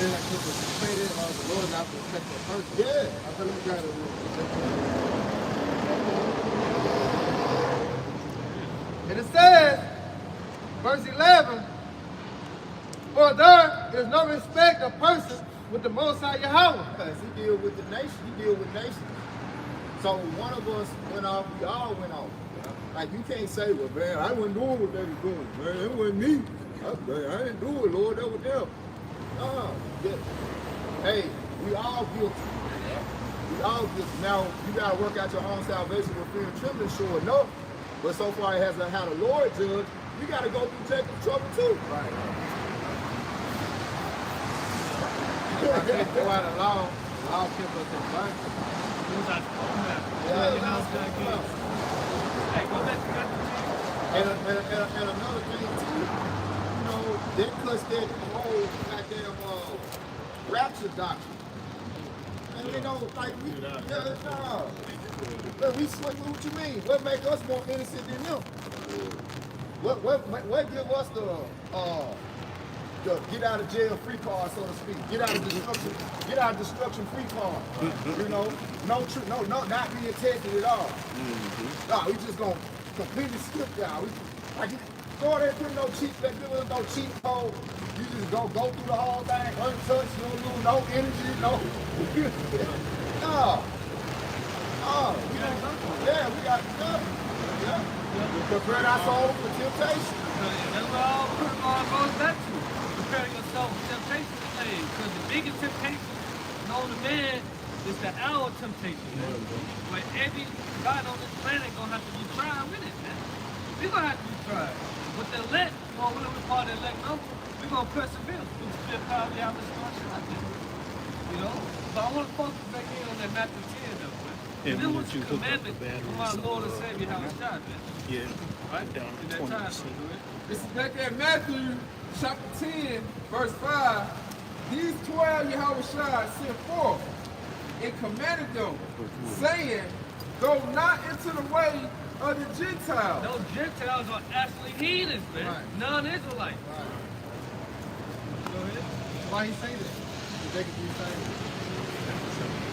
then I could say that the Lord is not protecting a person. Yeah. I feel like we got to and it says, verse 11, for there is no respect of person with the Most High Yahweh. Because he deal with the nation, he deal with nations. So one of us went off, we all went off. Like you can't say, well, man, I wasn't doing what they was doing. Man, it wasn't me. I didn't do it, Lord, that was them. Hey, we all guilty. We all guilty. Now, you got to work out your own salvation with fear and trembling, sure enough. But so far it hasn't had a Lord judge, you got to go through Jacob's trouble too. Right. I think why the law kept us in bondage. And another thing too, you know, that cuts that whole goddamn rapture doctrine. And you know, like we, look, we swing. What you mean? What make us more innocent than them? What give us the get out of jail free card, so to speak? Get out of destruction free card. You know, no, not being tested at all. No, we just gonna completely skip y'all. Like go there, put no cheat code. You just go through the whole thing, untouched, you don't lose no energy, no. We got nothing. Yeah. We prepare our soul for temptation. That's what all goes back to. Preparing yourself for temptation. Because the biggest temptation known to man is the hour temptation. Where every God on this planet gonna have to be tried with it, man. We're gonna have to be tried. But the elect, or whatever we call the elect number, we're gonna persevere. We're still probably out of this. You know? But I want to focus back in on that Matthew 10 though. And this was the commandment from my Lord and Savior, how it's shot, man. Yeah. Right? Down In that 20%. time. This is back at Matthew chapter 10, verse 5. These 12 Yahweh sent forth and commanded them, saying, go not into the way of the Gentiles. Those Gentiles are actually heathens, man. Right. Non-Israelites. Right. Go ahead. Why he say that? They could be saying,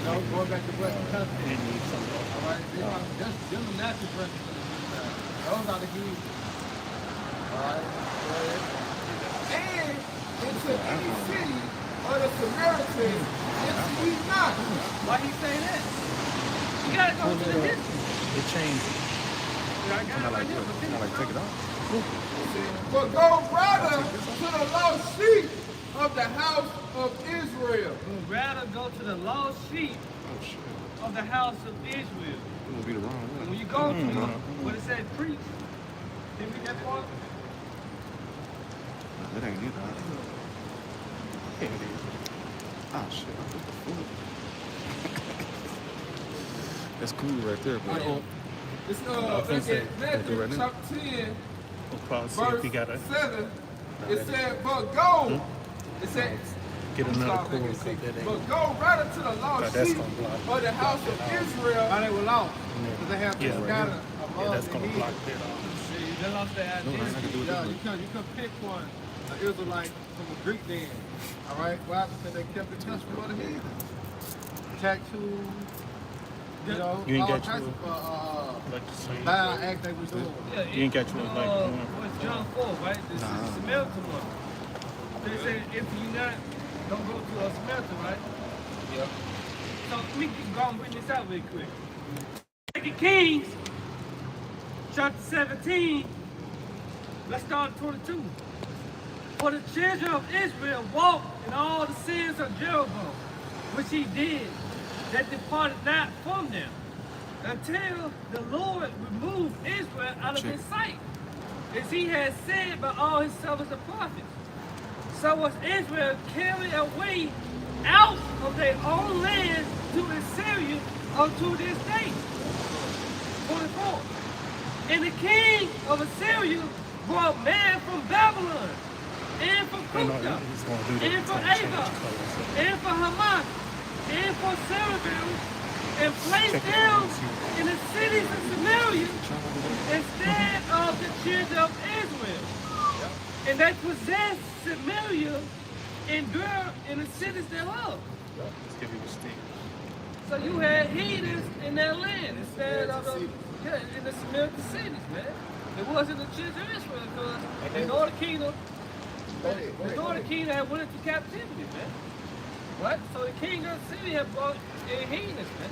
no, going back to blessing country. All right, that's them natural blessings for the Gentiles. Those are the heathens. All right, go ahead. And into any city of the Samaritans, into ye not. Why he say that? You gotta go to the distance. It changed. I got it right here, but Can I like take it off? But go rather to the lost sheep of the house of Israel. Would rather go to the lost sheep of the house of Israel. It would be the wrong And one. when you go to them, what it said, preach. Did you read that part? That ain't it. Yeah, it is. Oh shit, I took the foot. That's cool right there, bro. It's back at Matthew chapter 10, We'll probably see if he got verse a 7. It said, but go. It said, get another sorry, cord let me because see. that ain't. But go rather to the lost that's sheep gonna block. of the house of Israel. How they were lost. Because they have to Yeah, right scatter here. among Yeah, that's the gonna heathen. block that. See, they lost their No, I identity. can do it. Yeah, Different. you can pick one, an Israelite from a Greek then. All right? Why? Because they kept the custom of the heathen. Tattoos, you know, You ain't all got types you of like the same. bad act they was doing. Yeah, You ain't got you like what's John 4, right? This is the Samaritan one. They say if you not, don't go to a Samaritan, right? Yep. So let me go and bring this out real quick. 2 Kings, chapter 17, let's start at 22. For the children of Israel walked in all the sins of Jeroboam, which he did, that departed not from them, until the Lord removed Israel out of his sight, as he had said by all his servants the prophets. So was Israel carried away out of their own land to Assyria unto this day. 24. And the king of Assyria brought man from Babylon, and from Cuthah, and from Ava, and from Hamath, and from Seraphim, and placed them in the cities of Samaria instead of the children of Israel. And they possessed Samaria endure in the cities thereof. Let's give you a stick. So you had heathens in that land instead of in the Samaritan cities, man. It wasn't the children of Israel because the northern kingdom, had went into captivity, man. Right? So the king of the city had brought in heathens, man.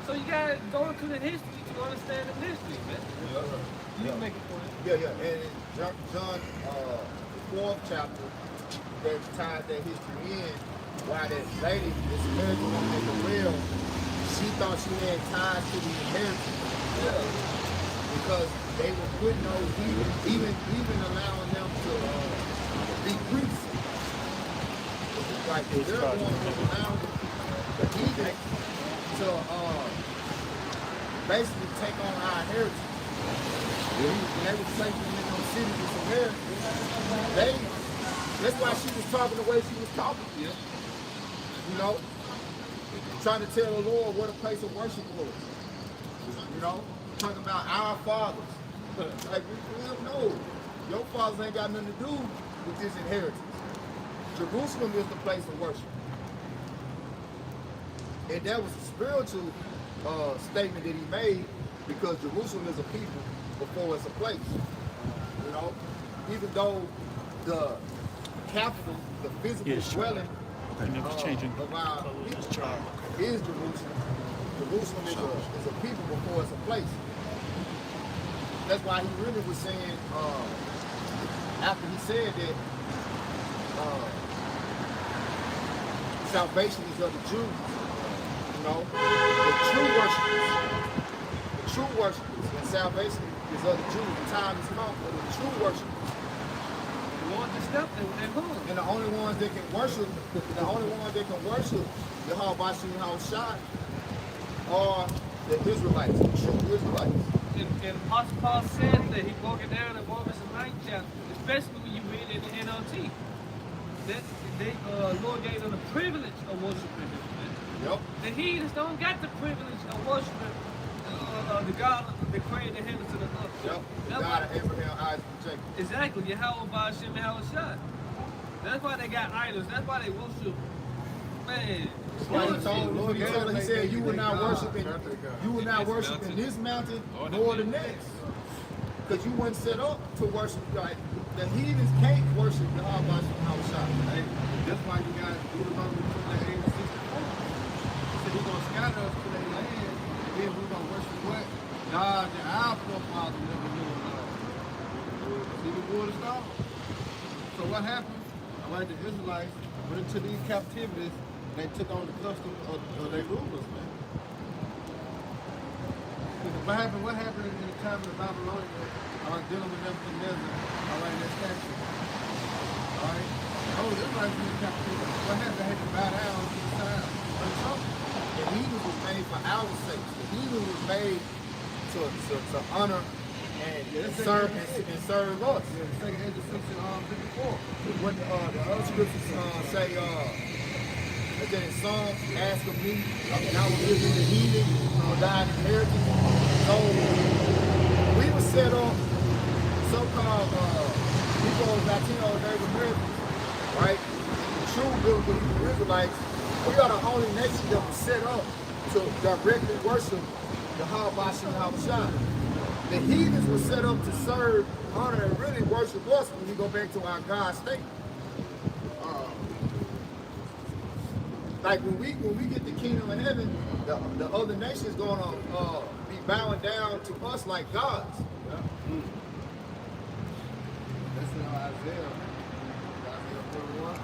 So you gotta go into the history to understand the history, man. You make it for it. Yeah. And in John, the 4th chapter, that ties that history in. Why that lady, this American woman at the well, she thought she had ties to the inheritance. Because they were putting those even allowing them to be priests. Like they're going to allow the heathen to basically take on our inheritance. And they were placing in those cities in Samaria. That's why she was talking the way she was talking. Yeah. You know, trying to tell the Lord what a place of worship was. You know, talking about our fathers. Like, we don't know. Your fathers ain't got nothing to do with this inheritance. Jerusalem is the place of worship. And that was a spiritual statement that he made because Jerusalem is a people before it's a place. You know, even though the capital, the physical dwelling of our people is Jerusalem. Jerusalem is a people before it's a place. That's why he really was saying, after he said that salvation is of the Jews, you know, the true worshipers, and salvation is of the Jews. The time is come for the true worshipers. And the only ones that can worship, Yahweh Shai are the Israelites, the true Israelites. And Apostle Paul said that he broke it down in Romans 9th chapter, especially when you read it in the NLT. That Lord gave them the privilege of worshiping him. Yep. The heathens don't got the privilege of worshiping the God that created the heavens and the earth. Yep. The God of Abraham, Isaac, and Jacob. Exactly. Yahweh Ba'ashem Yahweh Shai. That's why they got idols. That's why they worship. Man. He said, you will not worship in this mountain nor the next. Because you weren't set up to worship God. The heathens can't worship the Yahweh Shai. That's why you guys do the Deuteronomy 28 and 64. He said he's going to scatter us to their land, and then we're going to worship what? God that our forefathers never knew of. See the wood and stone? So what happened? Like the Israelites went into these captivities, they took on the custom of their rulers, man. What happened in the time of the Babylonians? Dealing with Nebuchadnezzar, that statue. Alright? Oh, the Israelites were in captivity. What happened? They had to bow down to the side of the trumpet. The heathen was made for our sake. The heathen was made to honor and serve us. Yeah, the second Ezra 6 and 54. When the other scriptures say, again in Psalms, ask of me, and I will give you the heathen, thine inheritance. So we were set up, so-called people, Latino, Native Americans, right? The true biblical Israelites, we are the only nation that was set up to directly worship the Yahweh Shai. The heathens were set up to serve, honor, and really worship us when we go back to our God state. Like when we get the kingdom of heaven, the other nations gonna be bowing down to us like gods. Yeah. That's in Isaiah 41.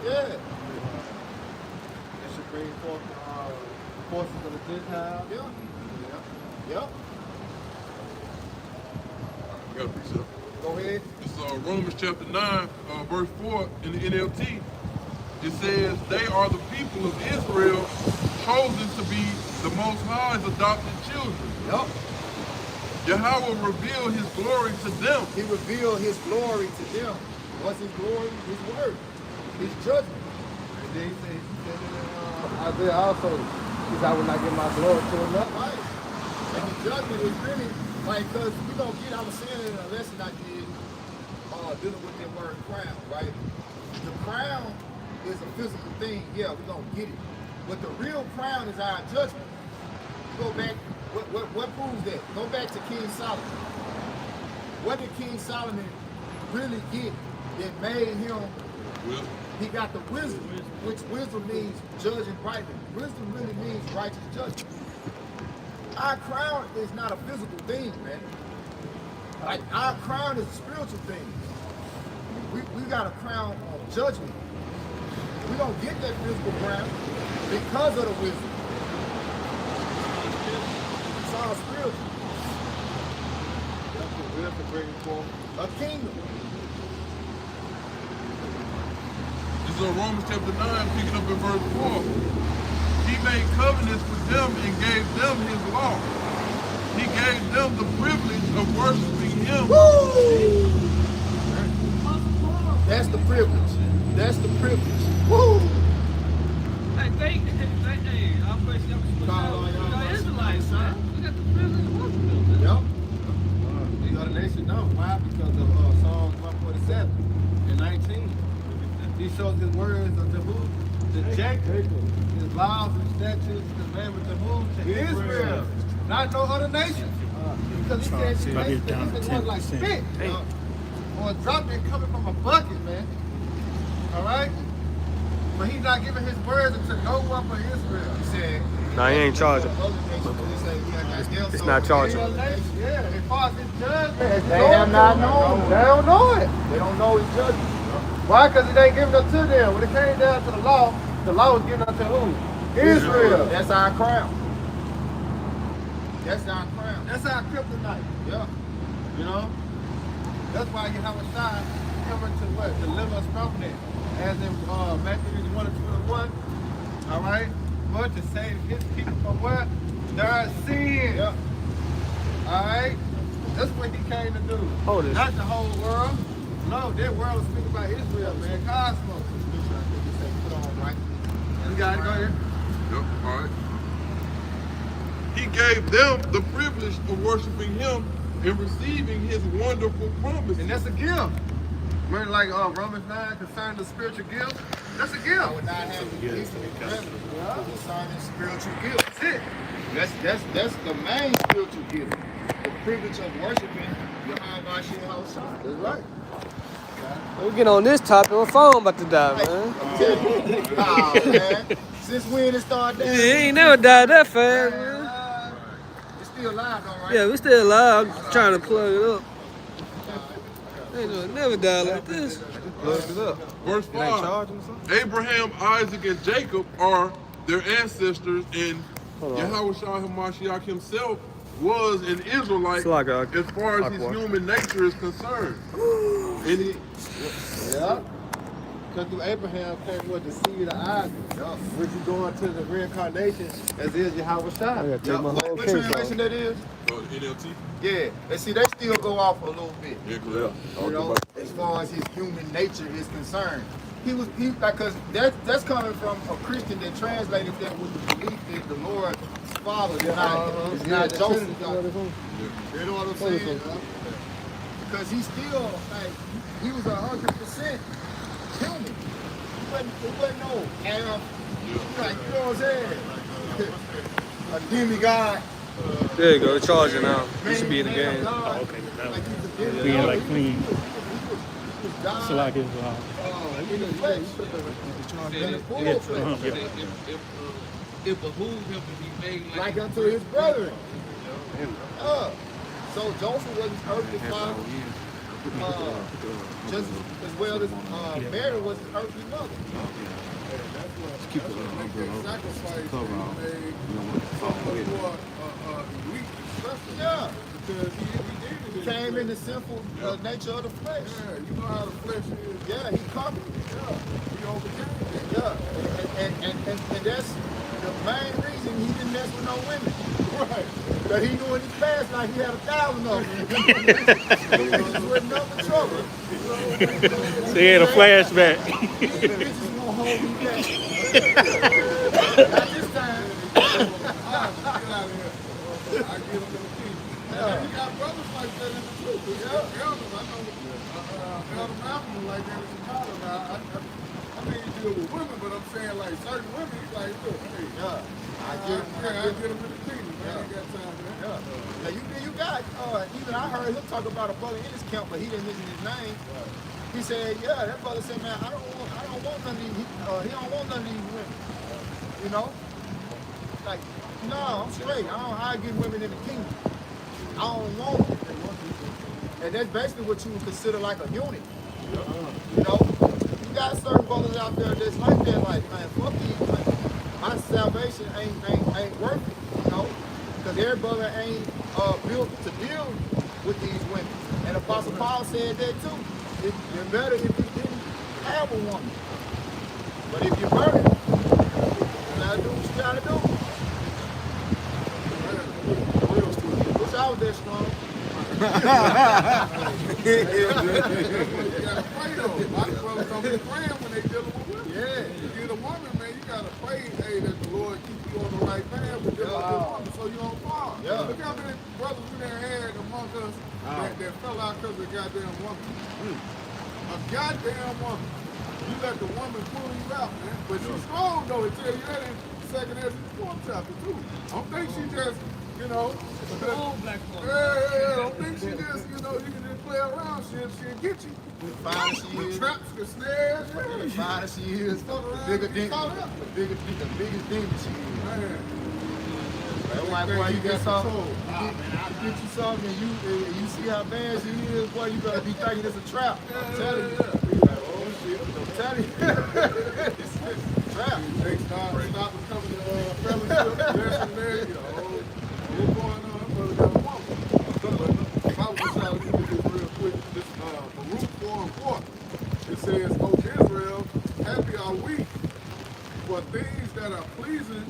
Yeah. It should bring forth the forces of the Gentiles. Yeah. Yeah. I got a piece of it. Go ahead. It's Romans chapter 9, verse 4 in the NLT. It says, they are the people of Israel chosen to be the Most High's adopted children. Yep. Yahweh revealed his glory to them. He revealed his glory to them. What's his glory? His word. His judgment. And then he said in Isaiah also, he said, I will not give my glory to another. Right. And the judgment is really, like, because we don't get, I was saying in a lesson I did, dealing with that word crown, right? The crown is a physical thing. Yeah, we're gonna get it. But the real crown is our judgment. Go back. What proves that? Go back to King Solomon. What did King Solomon really get that made him? He got the wisdom, which wisdom means judging rightly. Wisdom really means righteous judgment. Our crown is not a physical thing, man. Like, our crown is a spiritual thing. We got a crown of judgment. We don't get that physical crown because of the wisdom. It's all spiritual. We have to bring forth A kingdom. This is Romans chapter 9, picking up in verse 4. He made covenants with them and gave them his law. He gave them the privilege of worshiping him. Woo! That's the privilege. That's the privilege. Woo! Hey, I'll place you up. Israelites, man. We got the privilege of worshiping them. Yep. the other nation know. Why? Because of Psalms 147 and 19. He shows his words unto who? To Jacob. His laws and statutes and commandments to who? To Israel. Not no other nation. Because he said she makes the one like spit. Or a drop that coming from a bucket, man. Alright? But he's not giving his words unto no one but Israel. He said, Nah, he ain't charging. It's not charging. Yeah, as far as his judgment, they have not known. They don't know it. They don't know his judgment. Why? Because it ain't given up to them. When it came down to the law was given up to who? Israel. That's our crown. That's our crown. That's our kryptonite. Yeah. You know? That's why you have a sign coming to what? Deliver us from that. As in Matthew 1 and 21. Alright? But to save his people from what? Their sin. Yeah. Alright? That's what he came to do. Hold it. Not the whole world. No, that world is speaking about Israel, man. Cosmos. You got it, go ahead. Yep, all right. He gave them the privilege of worshiping him and receiving his wonderful promises. And that's a gift. Remember, like Romans 9 concerning the spiritual gifts? That's a gift. I would not have the gift concerning spiritual gifts. That's it. That's the main spiritual gift. The privilege of worshiping Yahweh Shah. That's right. We get on this topic, my phone about to die, man. Oh, man. Since when it started It down? ain't never died that fast, man. It's still alive, though, right? Yeah, we still alive. I'm trying to plug it up. Ain't never died like this. Plug it up. Verse It ain't 5. charging or something? Abraham, Isaac, and Jacob are their ancestors, and Yahweh HaMashiach himself was an Israelite It's like a- as far as his aqua. human nature is concerned. And he, Yeah. Because through Abraham came with the seed of Isaac. Which you go into the reincarnation as is Yahweh Shah. I gotta take my whole What case translation off. that is? NLT. Yeah. And see, they still go off a little bit. Yeah, correct. You know, as far as his human nature is concerned. He because that's coming from a Christian that translated that with the belief that the Lord's Father is not Joseph. You know what I'm saying? Because he still, like, he was 100% human. He wasn't no half, like, you know what I'm saying? A demigod. There you go, it's charging now. Used to be in the game. Oh, okay. Like, he's a demigod. Being like clean. God, So like it's in the flesh. In the full flesh. It behooved him to be made Like unto his brethren. So Joseph was his earthly father, just as well as Mary was his earthly mother. Keep it on. Sacrifice Cover all. made You don't want to fall with it. weak special. Yeah, Because he did it. came in the sinful nature of the flesh. Yeah, you know how the flesh is. Yeah, he conquered it. He overcame it. Yeah, and that's the main reason he didn't mess with no women. Right. But he knew in his past life he had 1,000 of them. He was with nothing trouble. so he had a flashback. These bitches won't hold me back. Not this time. Get out of here. I give him the key. And you got brothers like that in the truth. Yeah. Elders, I know Elder Malcolm was like that in Chicago. Now, I mean, you deal with women, but I'm saying like certain women, he's like, look, hey, I get them in the kingdom. Man, I ain't got time for that. Now you got even I heard him talk about a brother in his camp, but he didn't mention his name. He said, yeah, that brother said, man, I don't want none of these. He don't want none of these women. You know, like, no, I'm straight. I get women in the kingdom. I don't want them. And that's basically what you would consider like a unit. You know, you got certain brothers out there that's like that, like, man, fuck these, man. My salvation ain't worth it, you know, because every brother ain't built to deal with these women. And Apostle Paul said that too. You're better if you didn't have a woman. But if you're burning, you gotta do what you gotta do. Wish I was that strong. You gotta pray though. A lot of brothers don't be praying when they dealing with women. Yeah. You get a woman, man, you gotta pray, hey, that the Lord keep you on the right path with dealing with this woman so you don't fall. Yeah. Look how many brothers we done had among us that fell out because of a goddamn woman. A goddamn woman. You let the woman pull you out, man. But she's strong though. It tell you that in 2nd Ezra 4th chapter too. I don't think she just, you know, black woman. I don't think she just, you know, you can just play around, she'll get you. The finer she The is, traps, the snares, the finer she is, the biggest demon she is. Man. That's why you get something, you get you something and you see how bad she is, boy, you better be thinking it's a trap. I'm telling you. I'm telling you. It's a trap. They stop becoming fellowship, this and that, you know. What's going on? Brother got a woman. If I was trying to do this real quick, this Baruch 4:4, it says, O Israel, happy are we, for things that are pleasing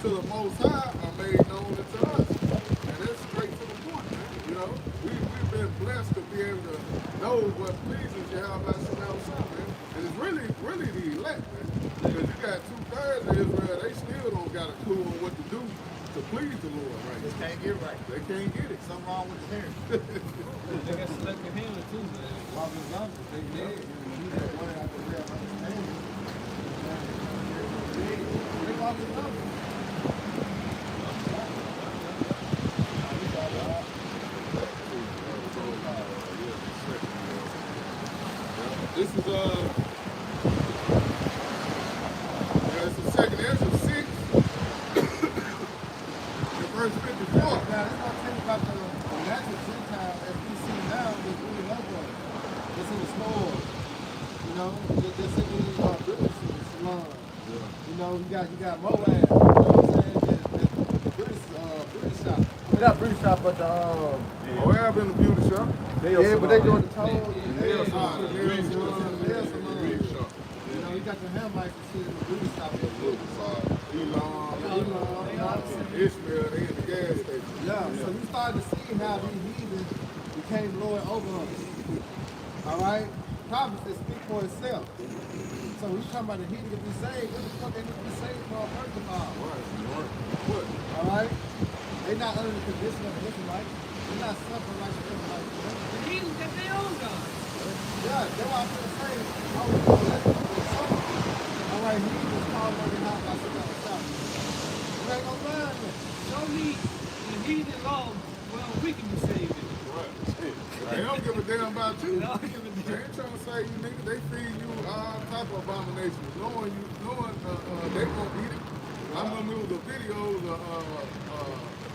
to the Most High are made known unto us. And that's straight to the point, man. You know, we've been blessed to be able to know what pleases Yahweh Shalom, man. And it's really the elect, man. Because you got 2/3 of Israel, they still don't got a clue on what to do to please the Lord, right? They can't get it right. They can't get it. Something wrong with the parents. They got selective healing too, man. Long as long as they dead, you got one out the real understanding. They long as long as. This is it's the 2nd Ezra 6, verse 54. Now, let's not tell you about the natural Gentile as we see now, is really no one. It's in the stores, you know, just in the British salon. You know, you got Moab, you know what I'm saying? The British shop. Not British shop, but the Moab in the beauty shop. Yeah, but they doing the toes. Nail salon. You know, you got the Hamites to see in the beauty shop. Ishmael, they in the gas station. Yeah, so you started to see how these heathens became Lord over us. All right? Prophecy speak for itself. So when you talking about the heathen to be saved, what the fuck they need to be saved for first of all? What? All right? They're not under the condition of the Israelites. They're not suffering like the Israelites. The heathen got their own God. Yeah, that's why I'm going to say, all right, heathens called on the house by some other stuff. You ain't gonna learn it. No need the heathen law. Well, we can be saved. They don't give a damn about you. They don't give a damn. They ain't trying to say you nigga. They feed you all type of abominations, knowing they won't eat it. I remember it was a video of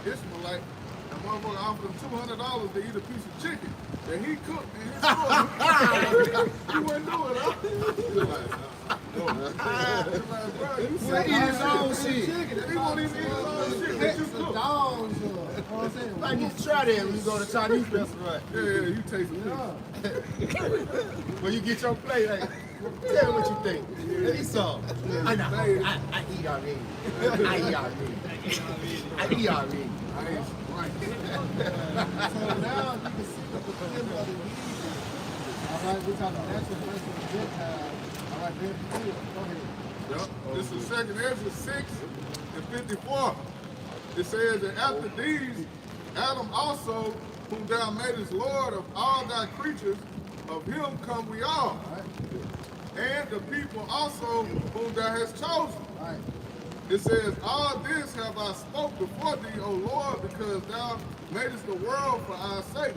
Ishmaelite, and motherfucker offered him $200 to eat a piece of chicken that he cooked in his store. He wouldn't do it, huh? He was like, bro, you He eat his own shit. He won't even eat his own shit. That you cook. Dogs, you know what I'm saying? Like you try that when you go to Chinese restaurant. Yeah, you taste it. When you get your plate, like, tell me what you think. Eat some. I know. I eat already. I eat already. I eat already. Right. So now you can see the fulfillment of the heathen. All right, we're talking natural person of Gentiles. All right, very good. Go ahead. Yep. This is 2nd Ezra 6 and 54. It says that after these Adam also, whom thou madest Lord of all thy creatures, of him come we all. And the people also whom thou hast chosen. It says, all this have I spoke before thee, O Lord, because thou madest the world for our sake.